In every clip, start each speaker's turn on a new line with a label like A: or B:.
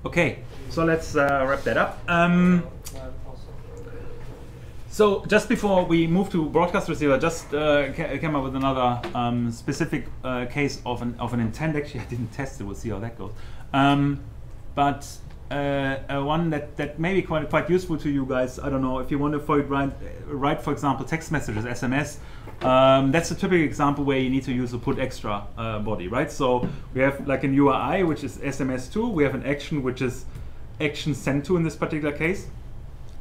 A: Okay, so let's wrap that up. So just before we move to broadcast receiver, just came up with another specific case of an intent. Actually, I didn't test it. We'll see how that goes. But one that may be quite useful to you guys. I don't know if you want to write, for example, text messages, SMS. That's a typical example where you need to use a put extra body, right? So we have like an URI, which is SMS2. We have an action, which is action sent to in this particular case.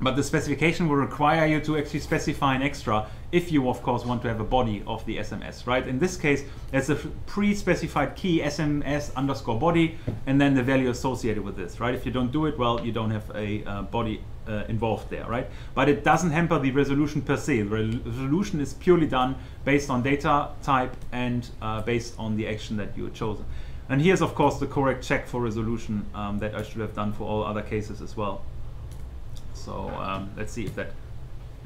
A: But the specification will require you to actually specify an extra if you, of course, want to have a body of the SMS, right? In this case, there's a pre-specified key SMS_body, and then the value associated with this, right? If you don't do it, well, you don't have a body involved there, right? But it doesn't hamper the resolution per se. The resolution is purely done based on data type and based on the action that you have chosen. And here's, of course, the correct check for resolution that I should have done for all other cases as well. So let's see if that,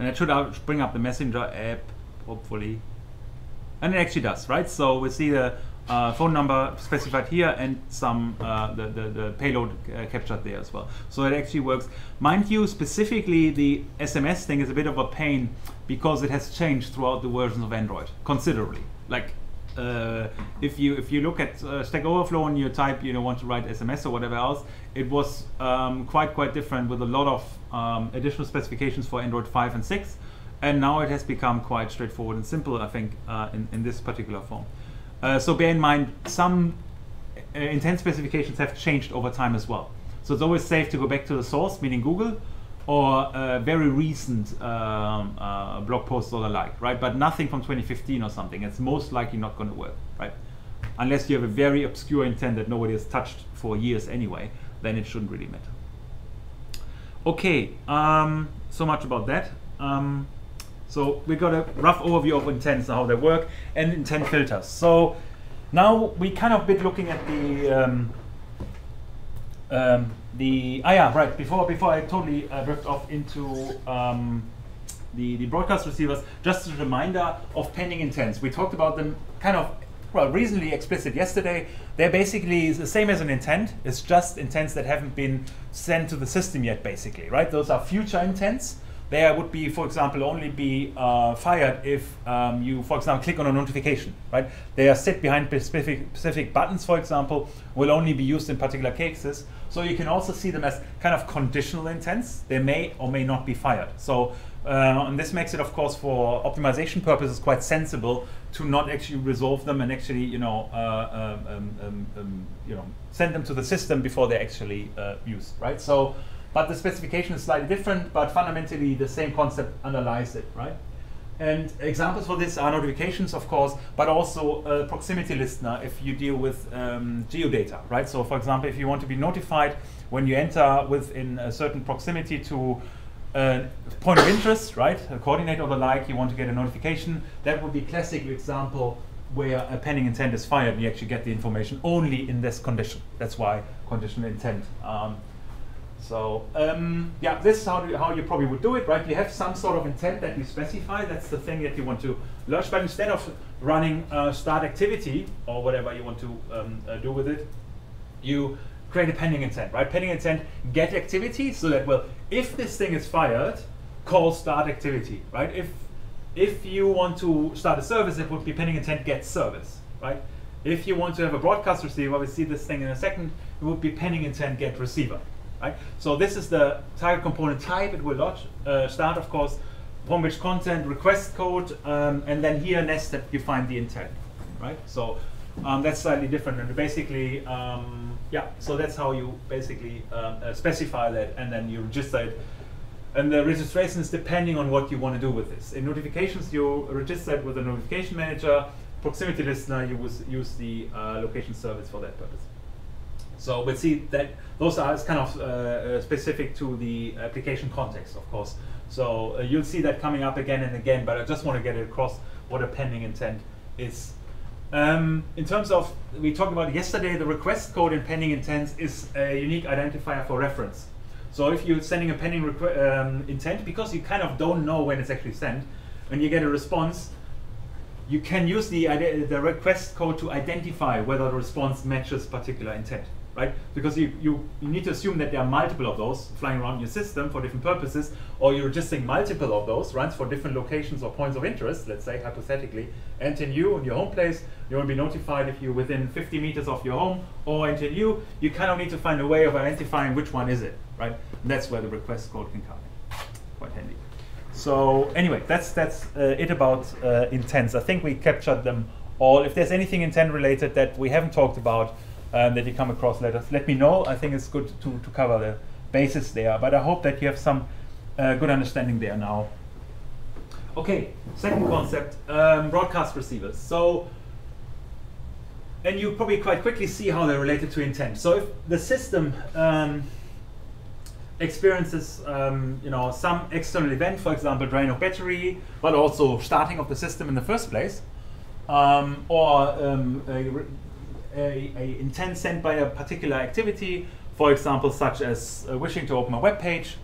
A: and it should bring up the Messenger app, hopefully. And it actually does, right? So we see the phone number specified here and some the payload captured there as well. So it actually works. Mind you, specifically the SMS thing is a bit of a pain because it has changed throughout the versions of Android considerably. Like if you look at Stack Overflow and you type want to write SMS or whatever else, it was quite different with a lot of additional specifications for Android 5 and 6, and now it has become quite straightforward and simple, I think, in this particular form. So bear in mind, some intent specifications have changed over time as well. So it's always safe to go back to the source, meaning Google, or very recent blog posts or the like, right? But nothing from 2015 or something. It's most likely not going to work, right? Unless you have a very obscure intent that nobody has touched for years anyway, then it shouldn't really matter. Okay, so much about that. So we got a rough overview of intents and how they work, and intent filters. So now we kind of been looking at before I totally drift off into the broadcast receivers, just a reminder of pending intents. We talked about them kind of, well, reasonably explicit yesterday. They're basically the same as an intent. It's just intents that haven't been sent to the system yet, basically, right? Those are future intents. They would be, for example, only be fired if you, for example, click on a notification, right? They are set behind specific buttons, for example, will only be used in particular cases. So you can also see them as kind of conditional intents. They may or may not be fired. So and this makes it, of course, for optimization purposes, quite sensible to not actually resolve them and actually, send them to the system before they're actually used, right? So. But the specification is slightly different, but fundamentally the same concept underlies it, right? And examples for this are notifications, of course, but also a proximity listener if you deal with geodata, right? So for example, if you want to be notified when you enter within a certain proximity to a point of interest, right? A coordinate or the like, you want to get a notification. That would be a classic example where a pending intent is fired and you actually get the information only in this condition. That's why conditional intent. Yeah, this is how you probably would do it, right? You have some sort of intent that you specify. That's the thing that you want to launch. But instead of running start activity or whatever you want to do with it, you create a pending intent, right? Pending intent get activity, so that, well, if this thing is fired, call start activity, right? If you want to start a service, it would be pending intent get service, right? If you want to have a broadcast receiver, we see this thing in a second, it would be pending intent get receiver. Right? So this is the target component type. It will start, of course, from which content request code, and then here nested you find the intent, right? So that's slightly different, and basically, yeah. So that's how you basically specify that, and then you register it. And the registration is depending on what you want to do with this. In notifications, you register it with a notification manager. Proximity listener, you use the location service for that purpose. So we'll see that those are kind of specific to the application context, of course. So you'll see that coming up again and again, but I just want to get it across what a pending intent is. In terms of, we talked about yesterday, the request code in pending intents is a unique identifier for reference. So if you're sending a pending intent, because you kind of don't know when it's actually sent, when you get a response, you can use the request code to identify whether the response matches particular intent, right? Because you need to assume that there are multiple of those flying around your system for different purposes, or you're registering multiple of those, right, for different locations or points of interest, let's say, hypothetically. NTNU in your home place, you will be notified if you're within 50 meters of your home, or NTNU, you kind of need to find a way of identifying which one is it, right? And that's where the request code can come in. Quite handy. So anyway, that's it about intents. I think we captured them all. If there's anything intent related that we haven't talked about that you come across, let me know. I think it's good to cover the basis there. But I hope that you have some good understanding there now. Okay, second concept, broadcast receivers. So, and you probably quite quickly see how they're related to intent. So if the system experiences some external event, for example, drain of battery, but also starting of the system in the first place, or a intent sent by a particular activity, for example, such as wishing to open a web page,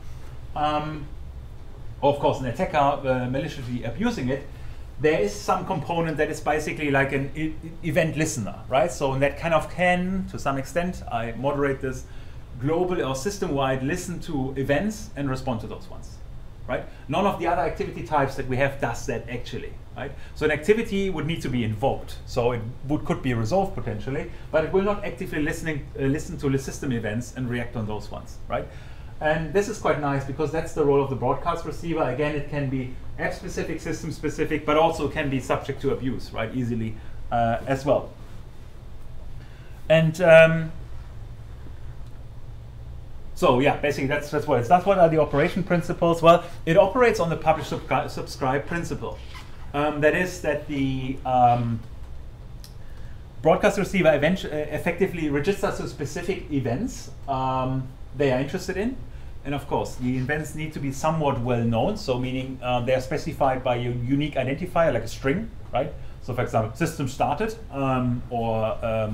A: or of course an attacker maliciously abusing it, there is some component that is basically like an event listener, right? So that kind of can, to some extent, I moderate this, global or system-wide listen to events and respond to those ones, right? None of the other activity types that we have does that actually, right? So an activity would need to be invoked, so it could be resolved potentially, but it will not actively listen to the system events and react on those ones, right? And this is quite nice because that's the role of the broadcast receiver. Again, it can be app-specific, system-specific, but also can be subject to abuse, right, easily as well. And so yeah, basically that's what it is. That's what are the operation principles. Well, it operates on the publish-subscribe principle. That is that the broadcast receiver effectively registers to specific events they are interested in. And of course, the events need to be somewhat well known. So meaning they are specified by a unique identifier, like a string, right? So for example, system started, or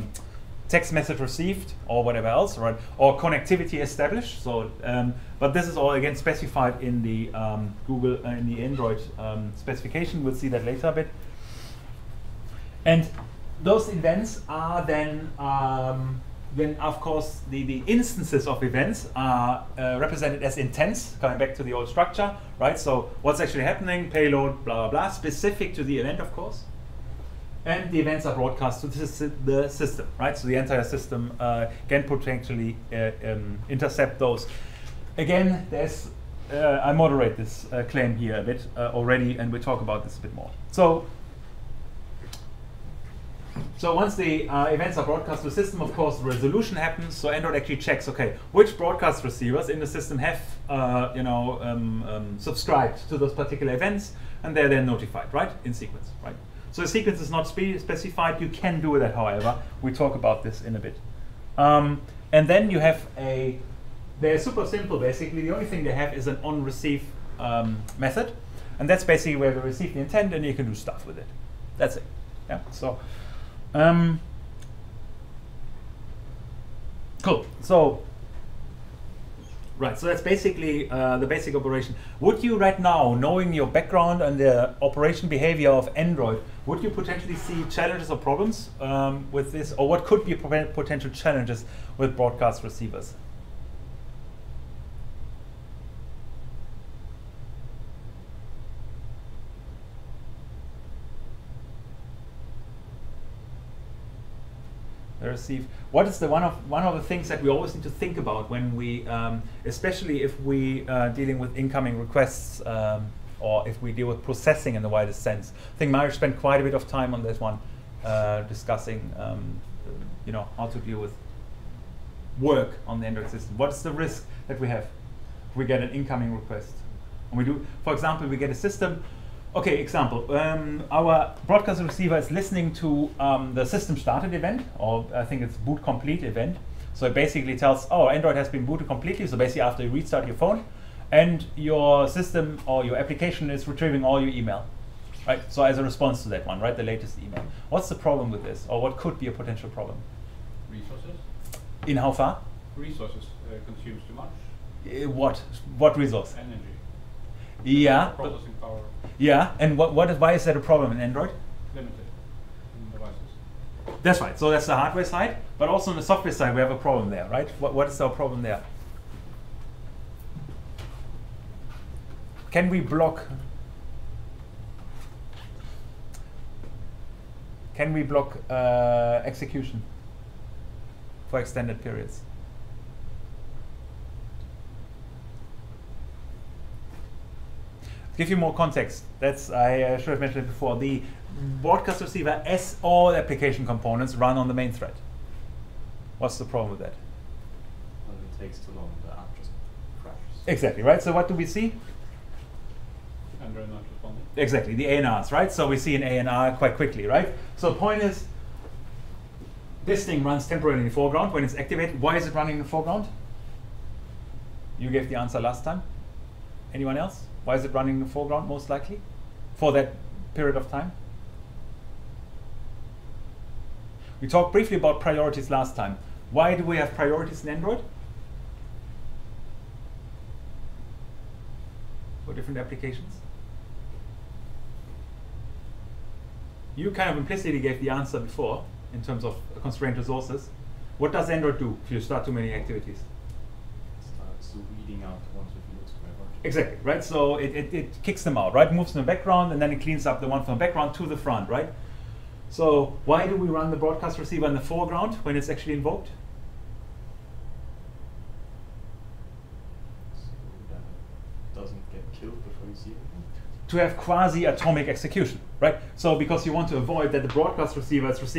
A: text message received, or whatever else, right? Or connectivity established. So, but this is all again specified in the Google in the Android specification. We'll see that later a bit. And those events are then of course the instances of events are represented as intents. Coming back to the old structure, right? So what's actually happening? Payload, blah blah blah, specific to the event, of course. And the events are broadcast to the system, right? So the entire system can potentially intercept those. Again, there's I moderate this claim here a bit already, and we'll talk about this a bit more. So once the events are broadcast to the system, of course, the resolution happens. So Android actually checks, okay, which broadcast receivers in the system have subscribed to those particular events, and they're then notified, right, in sequence, right? So the sequence is not specified. You can do that, however. We talk about this in a bit. And then you have they're super simple, basically. The only thing they have is an on-receive method. And that's basically where they receive the intent, and you can do stuff with it. That's it. Yeah. So, cool. So, right, so that's basically the basic operation. Would you right now, knowing your background and the operation behavior of Android, would you potentially see challenges or problems with this? Or what could be potential challenges with broadcast receivers? Receive. What is one of the things that we always need to think about when we, especially if we dealing with incoming requests, or if we deal with processing in the widest sense? I think Mario spent quite a bit of time on this one, discussing, how to deal with work on the Android system. What is the risk that we have if we get an incoming request? And we do, for example, we get a system. Okay, example, our broadcast receiver is listening to the system started event, or I think it's boot complete event. So it basically tells, oh, Android has been booted completely. So basically after you restart your phone, and your system or your application is retrieving all your email, right? So as a response to that one, right, the latest email. What's the problem with this, or what could be a potential problem?
B: Resources.
A: In how far?
B: Resources consumes too much.
A: What resource?
B: Energy.
A: Yeah.
B: Processing power.
A: Yeah, and why is that a problem in Android?
B: limited in devices.
A: That's right. So that's the hardware side, but also on the software side, we have a problem there, right? What is our problem there? Can we block? Can we block execution for extended periods? To give you more context, that's I should have mentioned it before. The broadcast receiver, as all application components, run on the main thread. What's the problem with that?
C: Well, it takes too long, the app just crashes.
A: Exactly, right? So what do we see?
B: Android not responding.
A: Exactly, the ANRs, right? So we see an ANR quite quickly, right? So the point is, this thing runs temporarily in the foreground when it's activated. Why is it running in the foreground? You gave the answer last time. Anyone else? Why is it running in the foreground most likely for that period of time? We talked briefly about priorities last time. Why do we have priorities in Android? For different applications? You kind of implicitly gave the answer before in terms of constrained resources. What does Android do if you start too many activities?
C: It starts weeding out the ones with low priority.
A: Exactly, right? So it kicks them out, right? Moves in the background, and then it cleans up the one from the background to the front, right? So why do we run the broadcast receiver in the foreground when it's actually invoked?
C: So that it doesn't get killed before you see it.
A: To have quasi-atomic execution, right? So because you want to avoid that the broadcast receiver is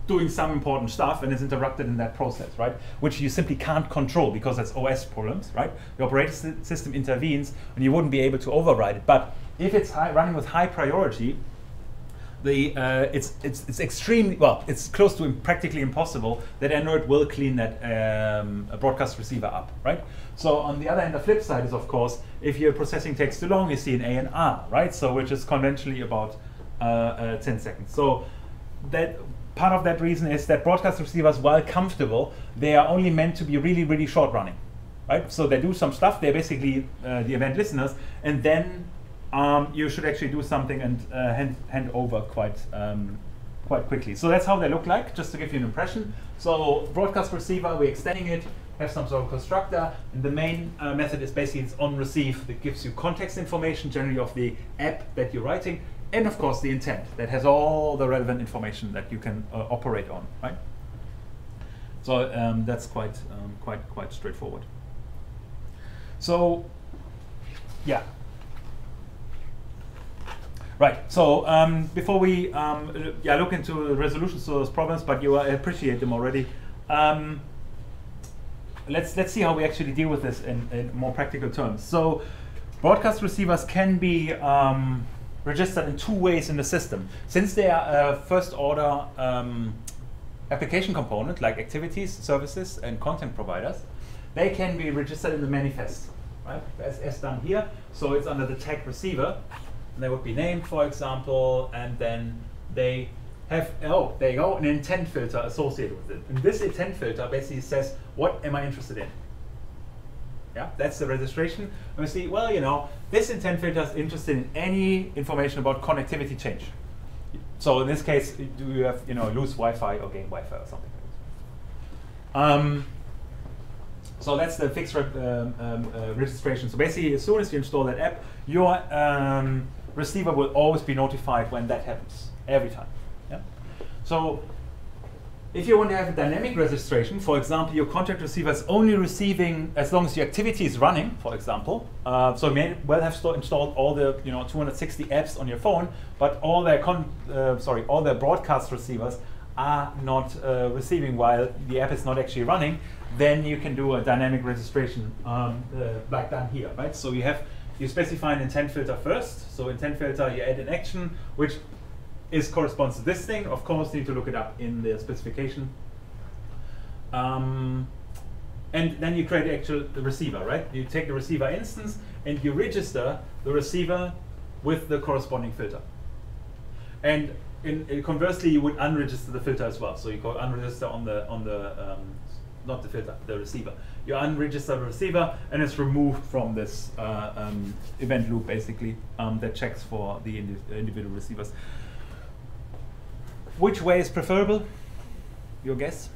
A: doing some important stuff and is interrupted in that process, right? Which you simply can't control because that's OS problems, right? The operating system intervenes and you wouldn't be able to override it. But if it's running with high priority, it's extremely, well, it's close to practically impossible that Android will clean that broadcast receiver up, right? So on the other hand, the flip side is, of course, if your processing takes too long, you see an ANR, right? So which is conventionally about 10 seconds. So that part of that reason is that broadcast receivers, while comfortable, they are only meant to be really, really short running, right? So they do some stuff. They're basically the event listeners, and then you should actually do something and hand over quite quickly. So that's how they look like, just to give you an impression. So broadcast receiver, we're extending it, have some sort of constructor, and the main method is basically it's on receive that gives you context information, generally of the app that you're writing, and of course the intent that has all the relevant information that you can operate on, right? So that's quite straightforward. So yeah. Right, so before we look into the resolutions to those problems, but you appreciate them already, let's see how we actually deal with this in more practical terms. So broadcast receivers can be registered in two ways in the system. Since they are a first order application component, like activities, services, and content providers, they can be registered in the manifest, right? As done here. So it's under the tag receiver. They would be named, for example, and then they have, oh, there you go, an intent filter associated with it. And this intent filter basically says, what am I interested in? Yeah, that's the registration. And we see, well, you know, this intent filter is interested in any information about connectivity change. So in this case, do you have, you know, lose Wi-Fi or gain Wi-Fi or something like this? So that's the fixed registration. So basically, as soon as you install that app, your receiver will always be notified when that happens, every time. Yeah? So if you want to have a dynamic registration, for example, your contact receiver is only receiving as long as your activity is running, for example. So you may well have installed all the 260 apps on your phone, but all their all their broadcast receivers are not receiving while the app is not actually running. Then you can do a dynamic registration like done here, right? So you specify an intent filter first. So intent filter, you add an action, which corresponds to this thing. Of course, you need to look it up in the specification. And then you create the receiver, right? You take the receiver instance and you register the receiver with the corresponding filter. And conversely, you would unregister the filter as well. So you call unregister on the not the filter, the receiver. You unregister the receiver, and it's removed from this event loop, basically, that checks for the individual receivers. which way is preferable? Your guess?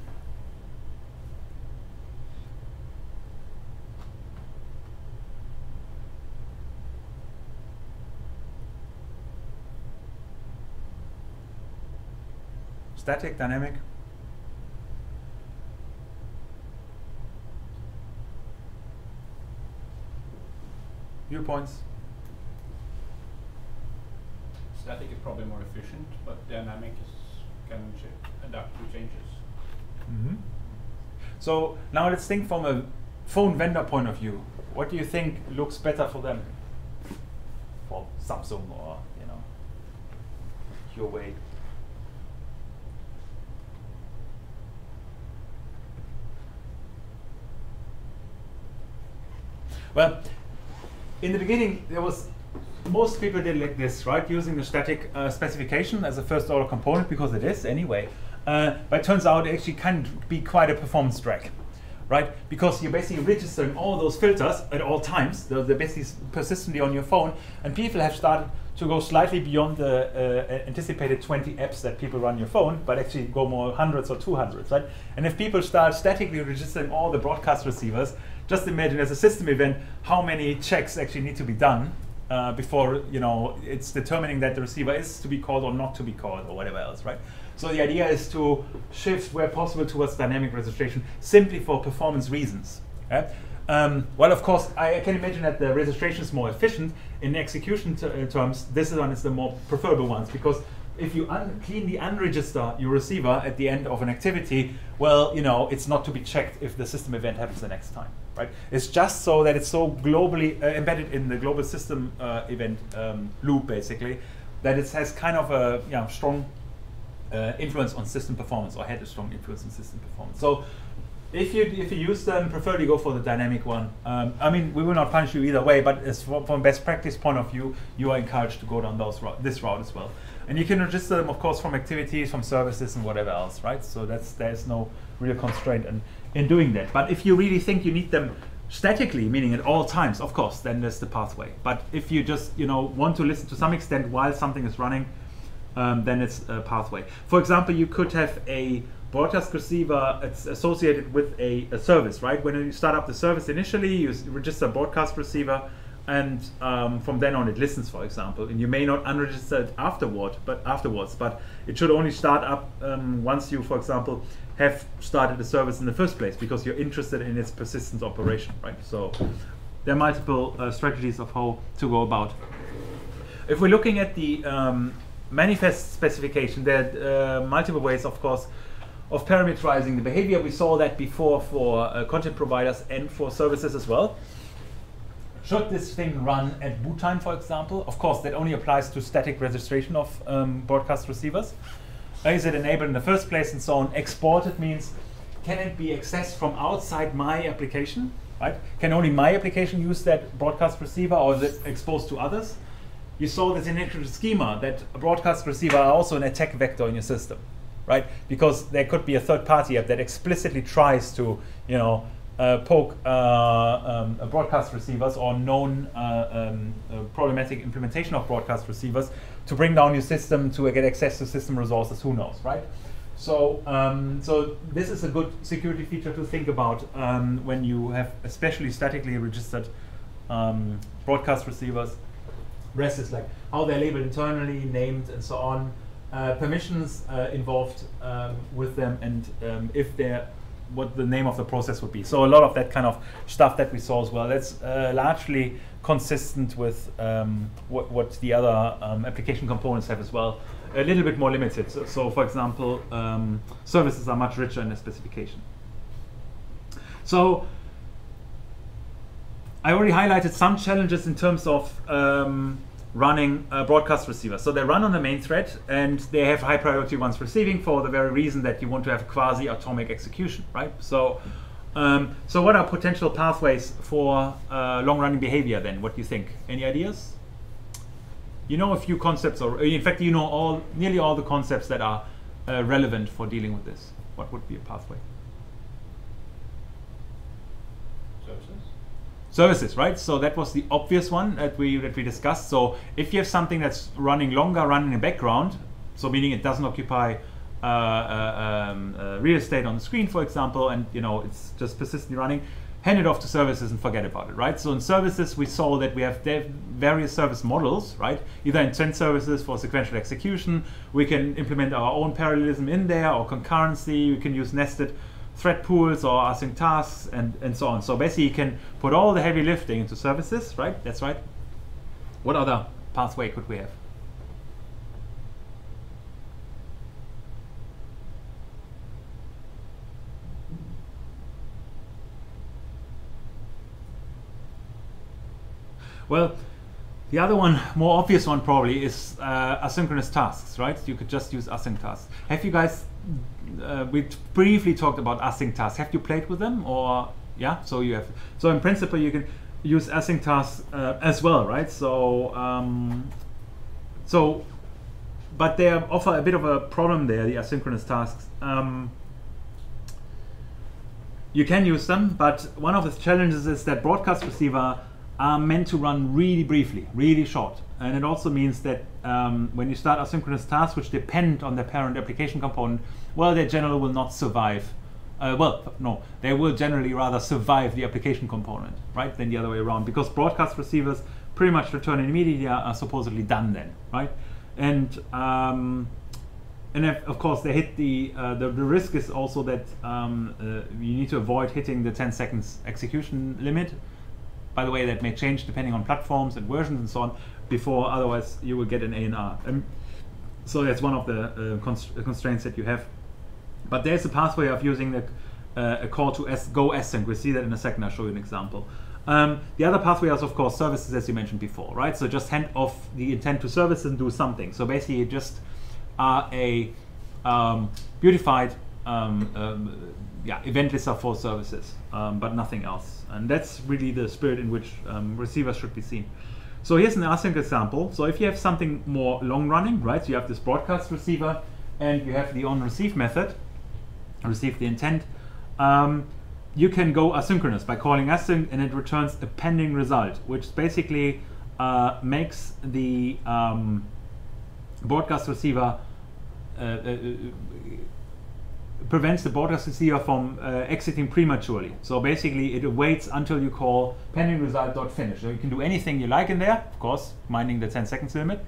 A: Static, dynamic? Viewpoints?
B: Static is probably more efficient, but dynamic can adapt to changes.
A: Mm-hmm. So now let's think from a phone vendor point of view. What do you think looks better for them? For Samsung or, you know, Huawei? Well, in the beginning, most people did like this, right? Using the static specification as a first order component, because it is anyway. But it turns out it actually can be quite a performance drag, right? Because you're basically registering all those filters at all times. They're basically persistently on your phone. And people have started to go slightly beyond the anticipated 20 apps that people run your phone, but actually go more hundreds or 200s, right? And if people start statically registering all the broadcast receivers, just imagine as a system event how many checks actually need to be done before, you know, it's determining that the receiver is to be called or not to be called or whatever else, right? So the idea is to shift where possible towards dynamic registration simply for performance reasons. Yeah? Well, of course, I can imagine that the registration is more efficient. In execution terms, this one is the more preferable ones, because if you cleanly unregister your receiver at the end of an activity, well, you know, it's not to be checked if the system event happens the next time, right? It's just so that it's so globally embedded in the global system event loop, basically, that it has kind of a strong influence on system performance, or had a strong influence on system performance. So if you use them, preferably go for the dynamic one. I mean, we will not punish you either way, but as from best practice point of view, you are encouraged to go down this route as well. And you can register them, of course, from activities, from services, and whatever else, right? So there's no real constraint in doing that. But if you really think you need them statically, meaning at all times, of course, then there's the pathway. But if you just want to listen to some extent while something is running, then it's a pathway. For example, you could have a broadcast receiver it's associated with a service, right? When you start up the service initially, you register a broadcast receiver, and from then on it listens, for example. And you may not unregister it afterwards, but it should only start up once you, for example, have started the service in the first place, because you're interested in its persistent operation, right? So there are multiple strategies of how to go about. If we're looking at the manifest specification, there are multiple ways, of course, of parameterizing the behavior. We saw that before for content providers and for services as well. Should this thing run at boot time, for example? Of course, that only applies to static registration of broadcast receivers. Is it enabled in the first place, and so on? Exported means, can it be accessed from outside my application, right? Can only my application use that broadcast receiver, or is it exposed to others? You saw this in integral schema, that a broadcast receiver are also an attack vector in your system, right? Because there could be a third-party app that explicitly tries to, poke broadcast receivers or known problematic implementation of broadcast receivers to bring down your system, to get access to system resources, who knows, right? So, so this is a good security feature to think about when you have especially statically registered broadcast receivers. Rest is like how they're labeled internally, named, and so on. Permissions involved with them, and if they're what the name of the process would be. So a lot of that kind of stuff that we saw as well. That's largely consistent with what the other application components have as well. A little bit more limited. So for example, services are much richer in the specification. So I already highlighted some challenges in terms of running broadcast receivers. So they run on the main thread, and they have high priority once receiving, for the very reason that you want to have quasi-atomic execution, right? So, so what are potential pathways for long-running behavior then? What do you think? Any ideas? You know a few concepts, or in fact, you know nearly all the concepts that are relevant for dealing with this. What would be a pathway? Services, right? So that was the obvious one that we discussed. So if you have something that's running longer, running in the background, So meaning it doesn't occupy real estate on the screen, for example, and it's just persistently running. Hand it off to services and forget about it, right? So in services, we saw that we have various service models, right? Either intent services for sequential execution, we can implement our own parallelism in there, or concurrency, we can use nested thread pools or async tasks, and so on. So basically you can put all the heavy lifting into services, right? That's right. What other pathway could we have? Well, the other one, more obvious one probably, is asynchronous tasks, right? You could just use async tasks. Have you guys, we briefly talked about async tasks. Have you played with them, or, yeah? So you have, so in principle you can use async tasks as well, right? So, but they offer a bit of a problem there, the asynchronous tasks. You can use them, but one of the challenges is that broadcast receiver are meant to run really briefly, really short. And it also means that when you start asynchronous tasks which depend on the parent application component, well, they generally will not survive. They will generally rather survive the application component, right, than the other way around, because broadcast receivers pretty much return immediately, are supposedly done then, right? And if, of course, they hit the risk is also that you need to avoid hitting the 10 seconds execution limit. By the way, that may change depending on platforms and versions and so on, before otherwise you will get an ANR. So that's one of the constraints that you have. But there's a pathway of using a call to goAsync. We'll see that in a second. I'll show you an example. The other pathway is, of course, services, as you mentioned before, right? So just hand off the intent to services and do something. So basically, you just are a beautified event lister for services, but nothing else. And that's really the spirit in which receivers should be seen. So here's an async example. So if you have something more long running, right? So you have this broadcast receiver and you have the onReceive method, receive the intent. You can go asynchronous by calling async, and it returns a pending result, which basically makes the broadcast receiver prevents the broadcast receiver from exiting prematurely. So basically it waits until you call pending result.finish. So you can do anything you like in there, of course, minding the 10 seconds limit.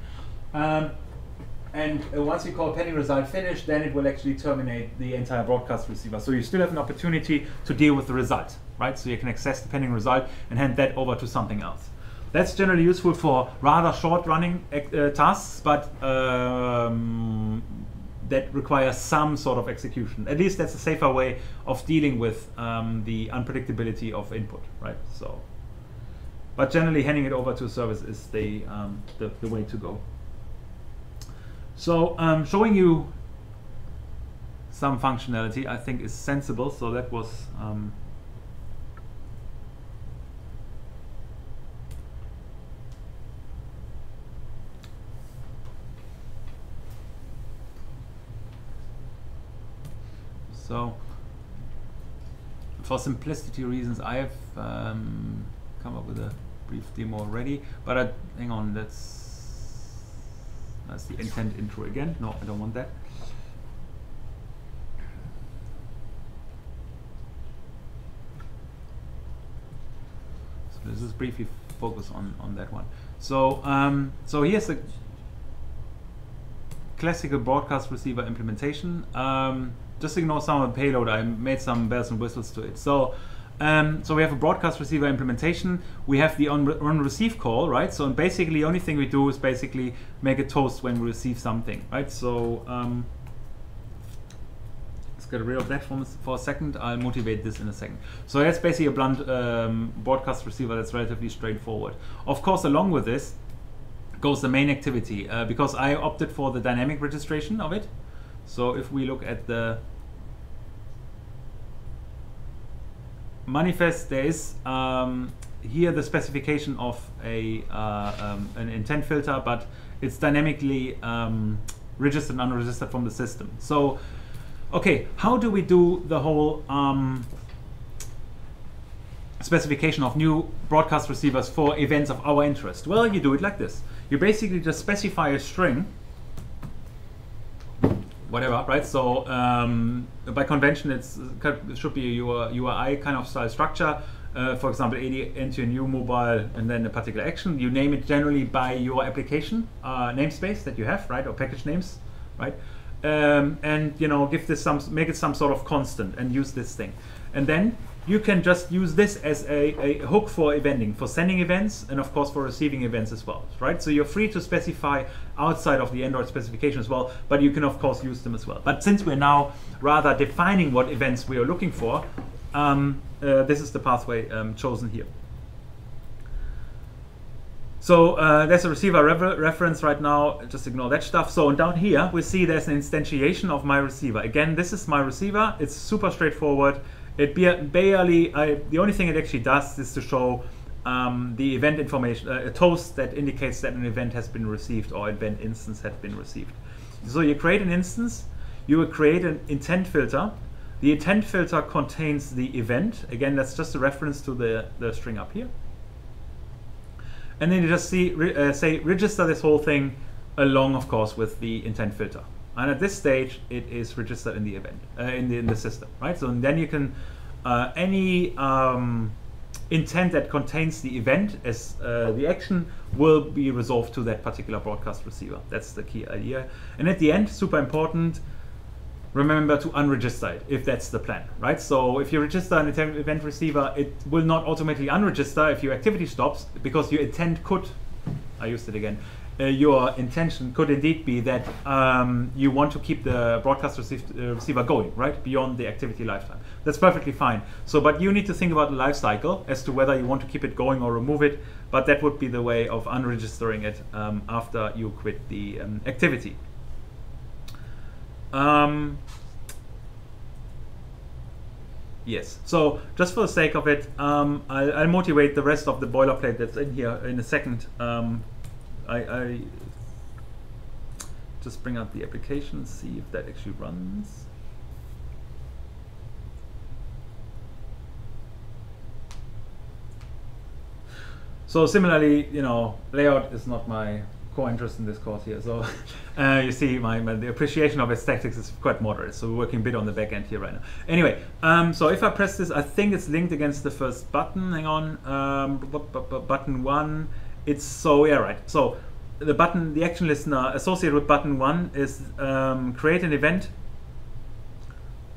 A: And once you call pending result finish, then it will actually terminate the entire broadcast receiver. So you still have an opportunity to deal with the result, right? So you can access the pending result and hand that over to something else. That's generally useful for rather short running tasks, but that requires some sort of execution. At least that's a safer way of dealing with the unpredictability of input, right? So, but generally handing it over to a service is the way to go. So showing you some functionality I think is sensible. So that was so for simplicity reasons I have come up with a brief demo already, but hang on, that's the intent intro again. No, I don't want that. So let's just briefly focus on that one. So so here's the classical broadcast receiver implementation. Just ignore some of the payload. I made some bells and whistles to it. So so we have a broadcast receiver implementation. We have the onReceive call, right? So basically the only thing we do is basically make a toast when we receive something, right? So let's get rid of that for a second. I'll motivate this in a second. So that's basically a blunt broadcast receiver that's relatively straightforward. Of course, along with this goes the main activity, because I opted for the dynamic registration of it. So if we look at the manifest, there is here the specification of an intent filter, but it's dynamically registered and unregistered from the system. So, okay, how do we do the whole specification of new broadcast receivers for events of our interest? Well, you do it like this. You basically just specify a string whatever, right? So by convention, it should be your URI kind of style structure. For example, enter a new mobile and then a particular action. You name it generally by your application namespace that you have, right, or package names, right? And give this make it some sort of constant and use this thing, and then you can just use this as a hook for eventing, for sending events, and of course for receiving events as well, right? So you're free to specify outside of the Android specification as well, but you can of course use them as well. But since we're now rather defining what events we are looking for, this is the pathway chosen here. So there's a receiver reference right now, just ignore that stuff. So down here we see there's an instantiation of my receiver. Again, this is my receiver. It's super straightforward. It barely, the only thing it actually does is to show the event information, a toast that indicates that an event has been received or event instance has been received. So you create an instance, you will create an intent filter. The intent filter contains the event. Again, that's just a reference to the string up here. And then you just say register this whole thing along, of course, with the intent filter. And at this stage, it is registered in the event, in the system, right? So then you can, any intent that contains the event as the action will be resolved to that particular broadcast receiver. That's the key idea. And at the end, super important, remember to unregister it if that's the plan, right? So if you register an event receiver, it will not automatically unregister if your activity stops, because your intent could, I used it again, your intention could indeed be that you want to keep the broadcast receiver going, right, beyond the activity lifetime. That's perfectly fine. So, but you need to think about the life cycle as to whether you want to keep it going or remove it, but that would be the way of unregistering it after you quit the activity. Yes, so just for the sake of it, I'll motivate the rest of the boilerplate that's in here in a second. I just bring up the application, see if that actually runs. So similarly, layout is not my core interest in this course here. So you see the appreciation of aesthetics is quite moderate. So we're working a bit on the back end here right now. Anyway, so if I press this, I think it's linked against the first button. Hang on, button 1. It's so, yeah, right. So the button, the action listener associated with button 1 is create an event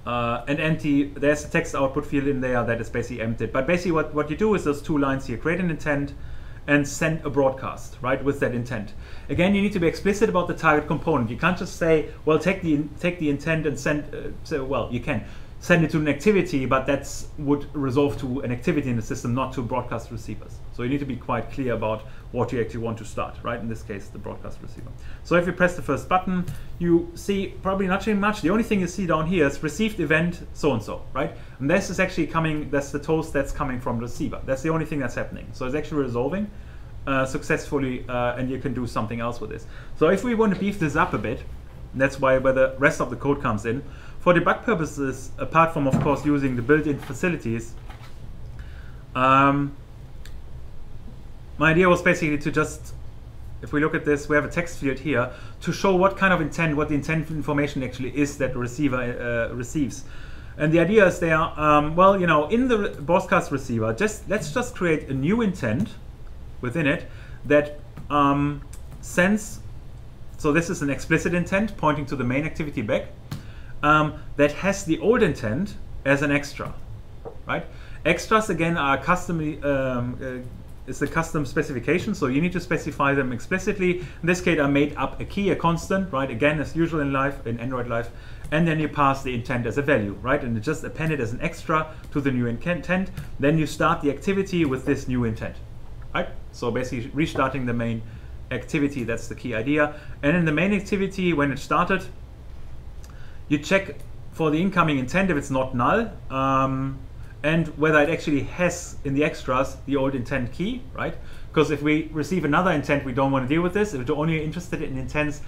A: and empty. There's a text output field in there that is basically emptied. But basically what you do is those two lines here, create an intent and send a broadcast, right, with that intent. Again, you need to be explicit about the target component. You can't just say, well, take the intent and send, well, you can send it to an activity, but that would resolve to an activity in the system, not to broadcast receivers. So you need to be quite clear about what you actually want to start, right? In this case, the broadcast receiver. So if you press the first button, you see probably not very much. The only thing you see down here is received event so-and-so, right? And this is actually coming, that's the toast that's coming from the receiver. That's the only thing that's happening. So it's actually resolving successfully, and you can do something else with this. So if we want to beef this up a bit, that's where the rest of the code comes in. For debug purposes, apart from, of course, using the built-in facilities, my idea was basically to just, if we look at this, we have a text field here to show what kind of intent, what the intent information actually is that the receiver receives. And the idea is there, well, in the broadcast receiver, let's just create a new intent within it that sends, so this is an explicit intent pointing to the main activity back, that has the old intent as an extra, right? Extras again are it's a custom specification, so you need to specify them explicitly. In this case, I made up a key, a constant, right? Again, as usual in Android life, and then you pass the intent as a value, right? And just append it as an extra to the new intent. Then you start the activity with this new intent, right? So basically restarting the main activity, that's the key idea. And in the main activity, when it started, you check for the incoming intent if it's not null, and whether it actually has in the extras the old intent key, right? Because if we receive another intent, we don't want to deal with this. If we're only interested in intents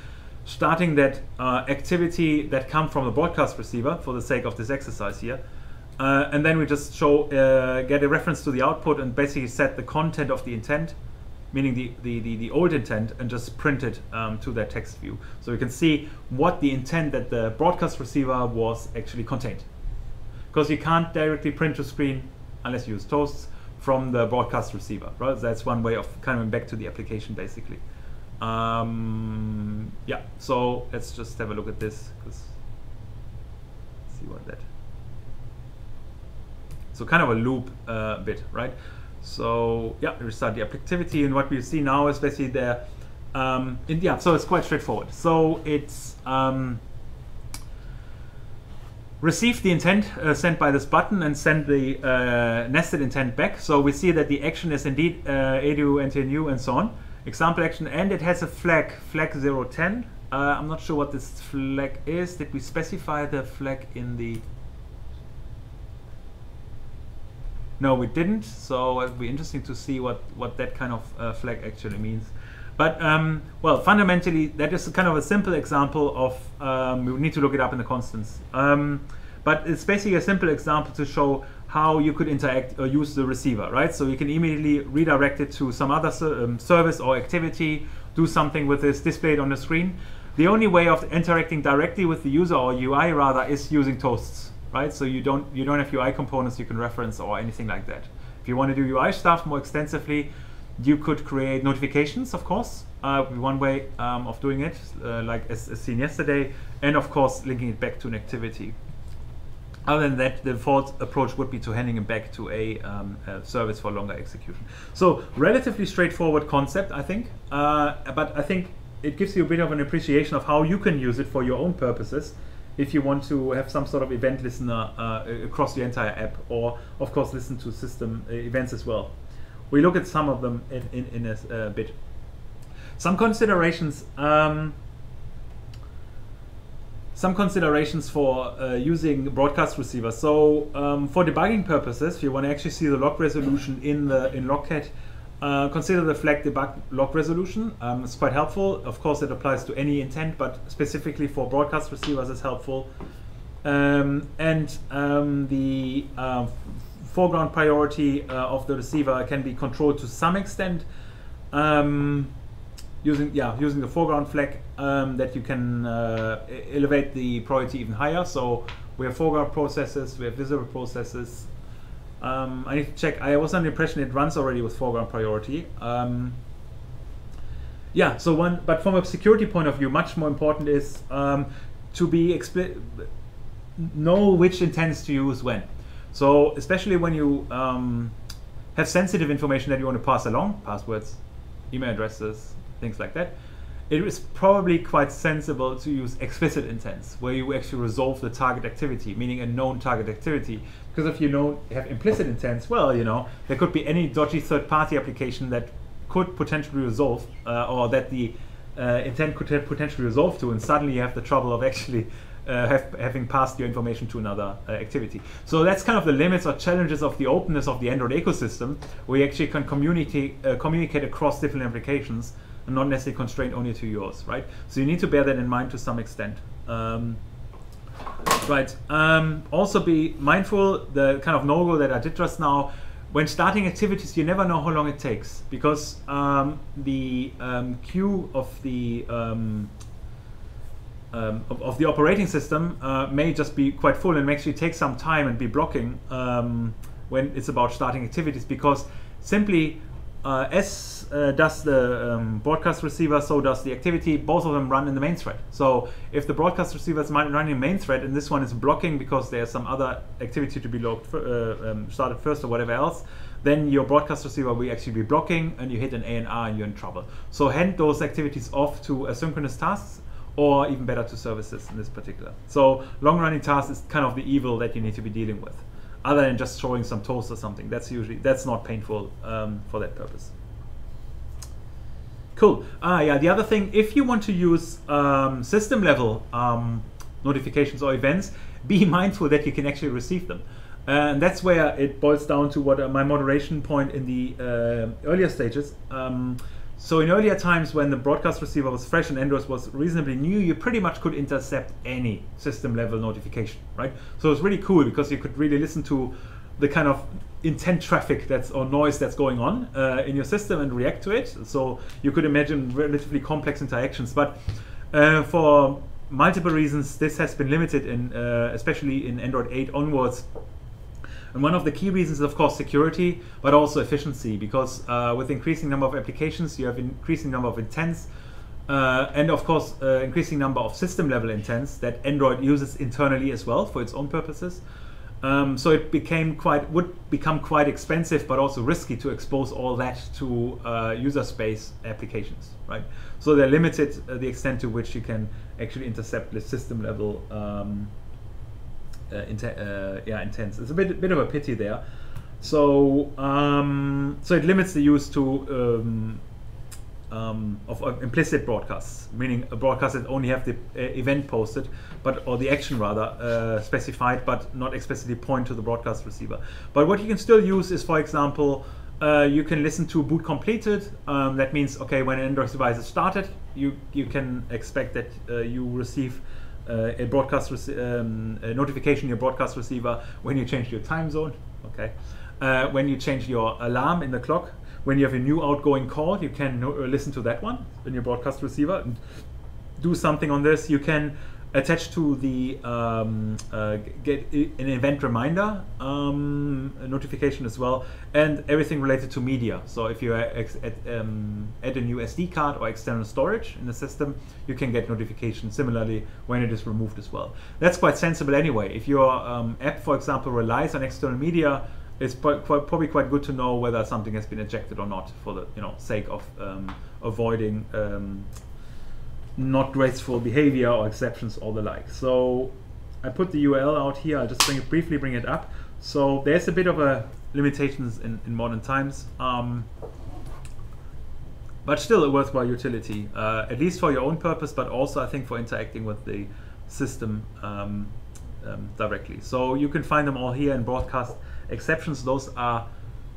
A: starting that activity that come from the broadcast receiver for the sake of this exercise here. And then we just show, get a reference to the output and basically set the content of the intent, meaning the old intent, and just print it to that text view. So you can see what the intent that the broadcast receiver was actually contained. Because you can't directly print to screen unless you use toasts from the broadcast receiver, right? That's one way of coming back to the application, basically. Yeah, so let's just have a look at this, because see what that. So kind of a loop bit, right? So yeah, restart the activity, and what we see now is basically the yeah. So it's quite straightforward. So it's receive the intent sent by this button and send the nested intent back. So we see that the action is indeed edu, ntnu, and so on. Example action, and it has a flag 010. I'm not sure what this flag is. Did we specify the flag in the? No, we didn't. So it'll be interesting to see what that kind of flag actually means. But well, fundamentally, that is kind of a simple example of, we need to look it up in the constants. But it's basically a simple example to show how you could interact or use the receiver, right? So you can immediately redirect it to some other service or activity, do something with this, display it on the screen. The only way of interacting directly with the user, or UI rather, is using toasts, right? So you don't have UI components you can reference or anything like that. If you want to do UI stuff more extensively, you could create notifications, of course, one way of doing it, like as seen yesterday, and of course linking it back to an activity. Other than that, the default approach would be to handing it back to a service for longer execution. So relatively straightforward concept, I think, but I think it gives you a bit of an appreciation of how you can use it for your own purposes if you want to have some sort of event listener across the entire app, or of course listen to system events as well. We look at some of them in a bit. Some considerations for using broadcast receivers. So for debugging purposes, if you want to actually see the log resolution in Logcat, consider the flag debug log resolution. It's quite helpful. Of course, it applies to any intent, but specifically for broadcast receivers, it's helpful. The foreground priority of the receiver can be controlled to some extent using the foreground flag, that you can elevate the priority even higher. So we have foreground processes, we have visible processes. I need to check. I was under the impression it runs already with foreground priority. Yeah. So but from a security point of view, much more important is to be know which intents to use when. So especially when you have sensitive information that you want to pass along, passwords, email addresses, things like that, it is probably quite sensible to use explicit intents, where you actually resolve the target activity, meaning a known target activity. Because if you have implicit intents, well, there could be any dodgy third-party application that could potentially resolve, or that the intent could potentially resolve to, and suddenly you have the trouble of actually having passed your information to another activity. So that's kind of the limits or challenges of the openness of the Android ecosystem, where you actually can communicate across different applications and not necessarily constrained only to yours, right? So you need to bear that in mind to some extent. Right. Also be mindful, the kind of no-go that I did just now, when starting activities, you never know how long it takes, because the queue of the operating system may just be quite full and actually take some time and be blocking when it's about starting activities, because simply as does the broadcast receiver, so does the activity. Both of them run in the main thread. So if the broadcast receiver is running in main thread and this one is blocking because there's some other activity to be started first or whatever else, then your broadcast receiver will actually be blocking, and you hit an ANR and you're in trouble. So hand those activities off to asynchronous tasks, or even better to services in this particular. So long-running tasks is kind of the evil that you need to be dealing with, other than just showing some toast or something. That's not painful for that purpose. Cool. Yeah. The other thing, if you want to use system level notifications or events, be mindful that you can actually receive them. And that's where it boils down to what my moderation point in the earlier stages. So in earlier times, when the broadcast receiver was fresh and Android was reasonably new, you pretty much could intercept any system level notification, right? So it's really cool because you could really listen to the kind of intent traffic or noise that's going on in your system and react to it. So you could imagine relatively complex interactions, but for multiple reasons this has been limited in especially in Android 8 onwards. And one of the key reasons is of course security, but also efficiency, because with increasing number of applications you have increasing number of intents, and of course increasing number of system level intents that Android uses internally as well for its own purposes. So it would become quite expensive, but also risky to expose all that to user space applications, right? So they're limited the extent to which you can actually intercept the system level intents. It's a bit of a pity there. So so it limits the use to of implicit broadcasts, meaning a broadcast that only have the event posted, or the action rather specified, but not explicitly point to the broadcast receiver. But what you can still use is, for example, you can listen to boot completed. That means, okay, when an Android device is started, you can expect that you receive a broadcast a notification in your broadcast receiver when you change your time zone. Okay, when you change your alarm in the clock. When you have a new outgoing call, you can listen to that one in your broadcast receiver and do something on this. You can attach to the get an event reminder notification as well, and everything related to media. So if you add a new SD card or external storage in the system, you can get notification similarly when it is removed as well. That's quite sensible anyway. If your app, for example, relies on external media, it's probably quite good to know whether something has been ejected or not, for the sake of avoiding not graceful behavior or exceptions or the like. So I put the URL out here. I'll just briefly bring it up. So there's a bit of a limitations in modern times, but still a worthwhile utility, at least for your own purpose, but also I think for interacting with the system directly. So you can find them all here in broadcast exceptions. Those are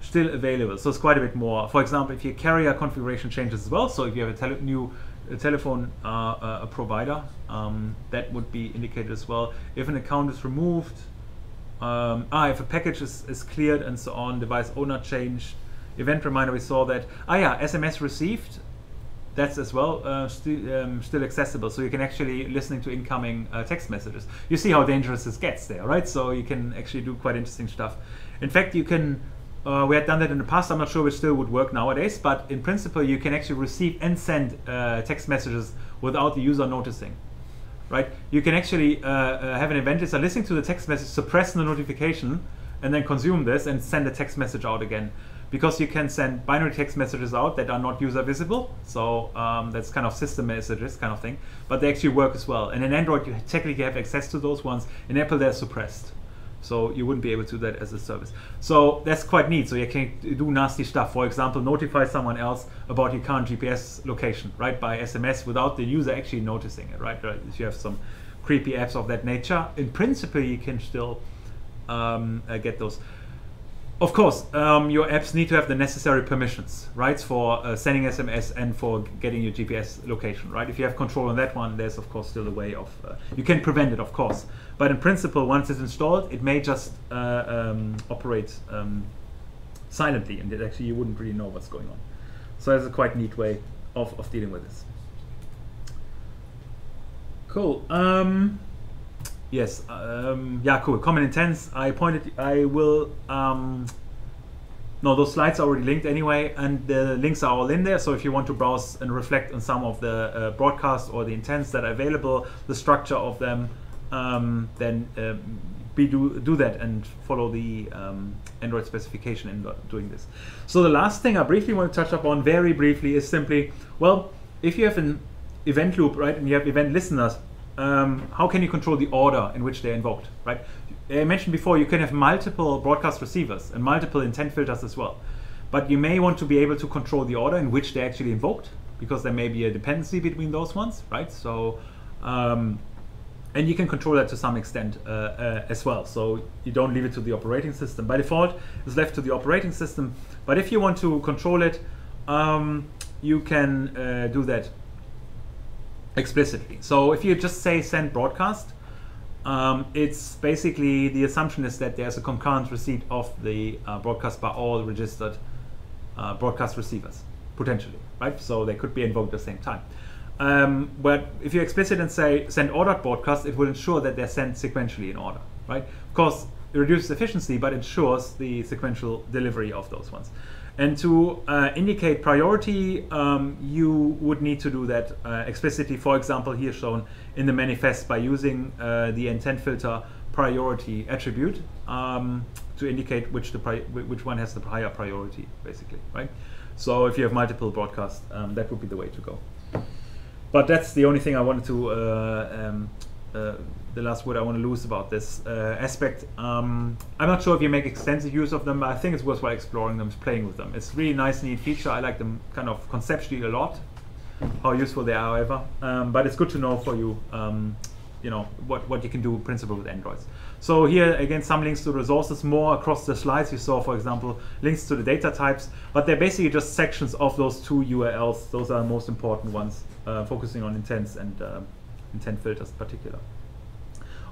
A: still available, so it's quite a bit more. For example, if your carrier configuration changes as well, so if you have a new telephone provider, that would be indicated as well. If an account is removed, if a package is cleared and so on, device owner changed, event reminder, we saw that. SMS received, that's as well still accessible, so you can actually listening to incoming text messages. You see how dangerous this gets there, right? So you can actually do quite interesting stuff. In fact, you can, we had done that in the past, I'm not sure it still would work nowadays, but in principle you can actually receive and send text messages without the user noticing, right? You can actually have an event listener listening to the text message, suppress the notification, and then consume this and send a text message out again. Because you can send binary text messages out that are not user visible, so that's kind of system messages kind of thing, but they actually work as well. And in Android you technically have access to those ones. In Apple they're suppressed, so you wouldn't be able to do that as a service. So that's quite neat. So you can do nasty stuff. For example, notify someone else about your current GPS location, right, by SMS without the user actually noticing it, right? If you have some creepy apps of that nature, in principle you can still get those. Of course, your apps need to have the necessary permissions, right, for sending SMS and for getting your GPS location, right? If you have control on that one, there's of course still a way of, you can prevent it, of course. But in principle, once it's installed, it may just operate silently, and actually you wouldn't really know what's going on. So that's a quite neat way of dealing with this. Cool. Yes, yeah, cool. Common intents. I will, no, those slides are already linked anyway, and the links are all in there. So if you want to browse and reflect on some of the broadcasts or the intents that are available, the structure of them, then do that and follow the Android specification in doing this. So the last thing I briefly want to touch upon very briefly is simply, well, if you have an event loop, right, and you have event listeners, how can you control the order in which they're invoked, right? I mentioned before you can have multiple broadcast receivers and multiple intent filters as well, but you may want to be able to control the order in which they're actually invoked, because there may be a dependency between those ones, right? So, and you can control that to some extent as well. So you don't leave it to the operating system. By default, it's left to the operating system, but if you want to control it, you can do that explicitly. So if you just say send broadcast, it's basically the assumption is that there's a concurrent receipt of the broadcast by all registered broadcast receivers, potentially, right? So they could be invoked at the same time. But if you explicit and say send ordered broadcast, it will ensure that they're sent sequentially in order, right? Of course, it reduces efficiency, but ensures the sequential delivery of those ones. And to indicate priority, you would need to do that explicitly, for example, here shown in the manifest by using the intent filter priority attribute to indicate which one has the higher priority, basically, right? So if you have multiple broadcasts, that would be the way to go. But that's the only thing I wanted to, the last word I want to lose about this aspect. I'm not sure if you make extensive use of them, but I think it's worthwhile exploring them, playing with them. It's really nice, neat feature. I like them kind of conceptually a lot, how useful they are, however. But it's good to know for you, you know, what you can do in principle with Androids. So here, again, some links to resources, more across the slides. You saw, for example, links to the data types, but they're basically just sections of those two URLs. Those are the most important ones, focusing on intents and intent filters in particular.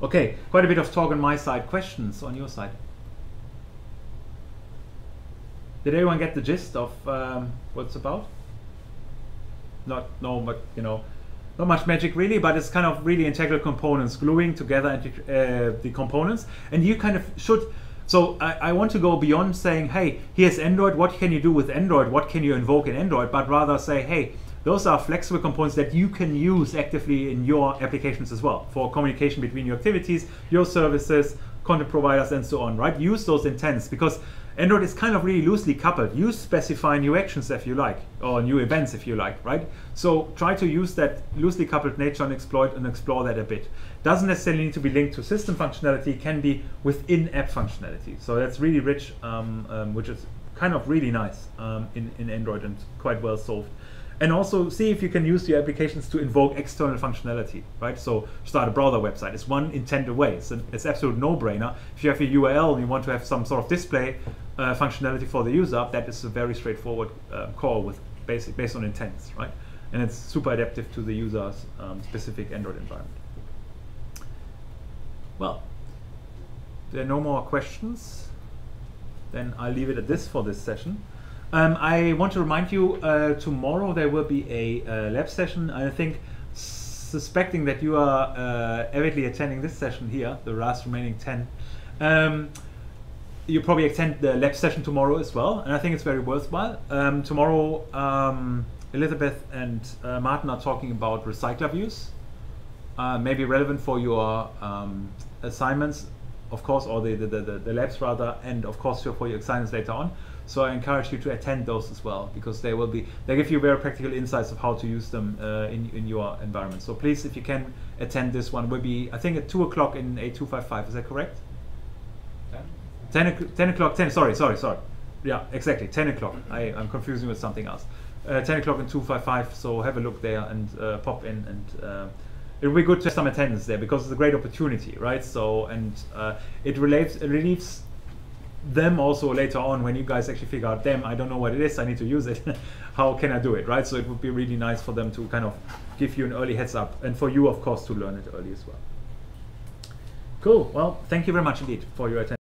A: Okay, quite a bit of talk on my side. Questions on your side? Did everyone get the gist of what it's about? No, but you know, not much magic really, but it's kind of really integral components, gluing together the components, and you kind of should. So I want to go beyond saying, hey, here's Android, what can you do with Android, what can you invoke in Android, but rather say, hey, those are flexible components that you can use actively in your applications as well for communication between your activities, your services, content providers, and so on, right? Use those intents, because Android is kind of really loosely coupled. You specify new actions if you like, or new events if you like, right? So try to use that loosely coupled nature and explore that a bit. Doesn't necessarily need to be linked to system functionality, can be within app functionality. So that's really rich, which is kind of really nice in Android and quite well solved. And also see if you can use your applications to invoke external functionality, right? So start a browser website. It's one intent away. It's absolute no-brainer. If you have a URL and you want to have some sort of display functionality for the user, that is a very straightforward call with based on intents, right? And it's super adaptive to the user's specific Android environment. Well, if there are no more questions, then I'll leave it at this for this session. I want to remind you, tomorrow there will be a lab session. I think, suspecting that you are avidly attending this session here, the last remaining 10, you probably attend the lab session tomorrow as well, and I think it's very worthwhile. Tomorrow, Elizabeth and Martin are talking about recycler views, maybe relevant for your assignments, of course, or the labs rather, and of course for your assignments later on. So I encourage you to attend those as well, because they give you very practical insights of how to use them in your environment. So please, if you can attend this one, will be, I think, at 2 o'clock in A255. Is that correct? 10 o'clock. Sorry. Yeah, exactly. 10 o'clock. I'm confusing with something else. 10 o'clock in 255. So have a look there and pop in, and it will be good to have some attendance there, because it's a great opportunity, right? So, and it relieves them also later on when you guys actually figure out, damn, I don't know what it is, I need to use it. How can I do it, right? So it would be really nice for them to kind of give you an early heads up, and for you, of course, to learn it early as well. Cool. Well, thank you very much indeed for your attention.